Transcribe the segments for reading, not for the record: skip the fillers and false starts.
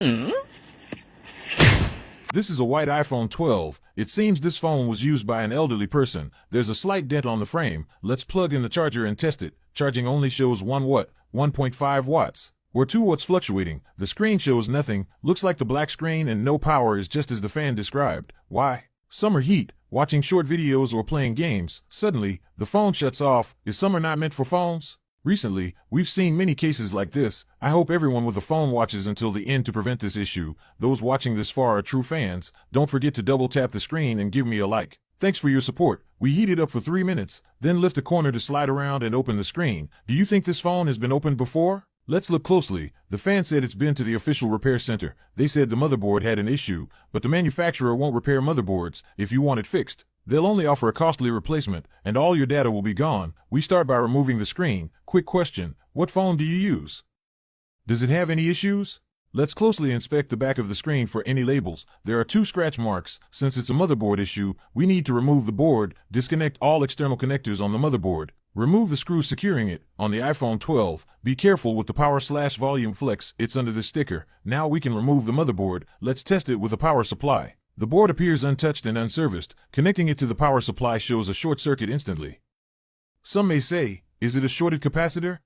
This is a white iPhone 12. It seems this phone was used by an elderly person. There's a slight dent on the frame. Let's plug in the charger and test it. Charging only shows 1 watt, 1.5 watts, or 2 watts fluctuating. The screen shows nothing. Looks like the black screen and no power is just as the fan described. Why? Summer heat, watching short videos or playing games. Suddenly, the phone shuts off. Is summer not meant for phones? Recently, we've seen many cases like this. I hope everyone with a phone watches until the end to prevent this issue. Those watching this far are true fans. Don't forget to double tap the screen and give me a like. Thanks for your support. We heat it up for 3 minutes, then lift a corner to slide around and open the screen. Do you think this phone has been opened before? Let's look closely. The fan said it's been to the official repair center. They said the motherboard had an issue, but the manufacturer won't repair motherboards if you want it fixed. They'll only offer a costly replacement, and all your data will be gone. We start by removing the screen. Quick question, what phone do you use? Does it have any issues? Let's closely inspect the back of the screen for any labels. There are 2 scratch marks. Since it's a motherboard issue, we need to remove the board, disconnect all external connectors on the motherboard. Remove the screw securing it. On the iPhone 12, be careful with the power/volume flex, it's under the sticker. Now we can remove the motherboard. Let's test it with a power supply. The board appears untouched and unserviced. Connecting it to the power supply shows a short circuit instantly. Some may say, is it a shorted capacitor?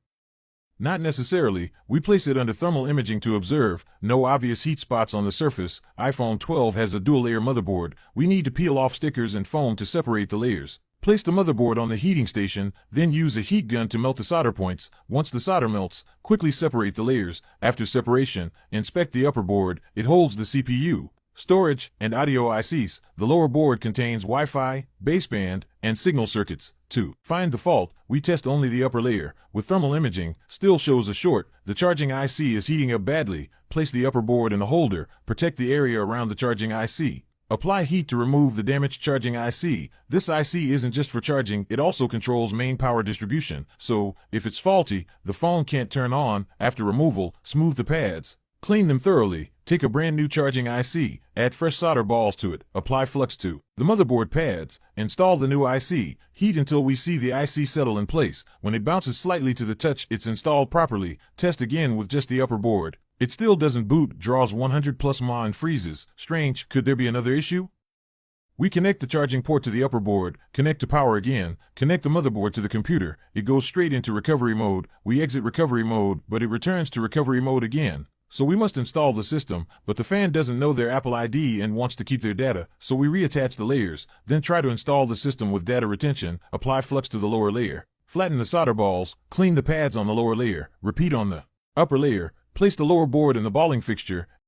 Not necessarily. We place it under thermal imaging to observe. No obvious heat spots on the surface. iPhone 12 has a dual-layer motherboard. We need to peel off stickers and foam to separate the layers. Place the motherboard on the heating station, then use a heat gun to melt the solder points. Once the solder melts, quickly separate the layers. After separation, inspect the upper board. It holds the CPU, storage, and audio ICs. The lower board contains Wi-Fi, baseband, and signal circuits. To find the fault, we test only the upper layer. With thermal imaging, still shows a short. The charging IC is heating up badly. Place the upper board in the holder. Protect the area around the charging IC. Apply heat to remove the damaged charging IC. This IC isn't just for charging, it also controls main power distribution. So, if it's faulty, the phone can't turn on. After removal, smooth the pads. Clean them thoroughly. Take a brand new charging IC, add fresh solder balls to it, apply flux to the motherboard pads, install the new IC, heat until we see the IC settle in place. When it bounces slightly to the touch, it's installed properly. Test again with just the upper board. It still doesn't boot, draws 100+ mAh and freezes. Strange, could there be another issue? We connect the charging port to the upper board, connect to power again, connect the motherboard to the computer. It goes straight into recovery mode. We exit recovery mode, but it returns to recovery mode again. So we must install the system, but the fan doesn't know their Apple ID and wants to keep their data, so we reattach the layers, then try to install the system with data retention, apply flux to the lower layer, flatten the solder balls, clean the pads on the lower layer, repeat on the upper layer, place the lower board in the balling fixture,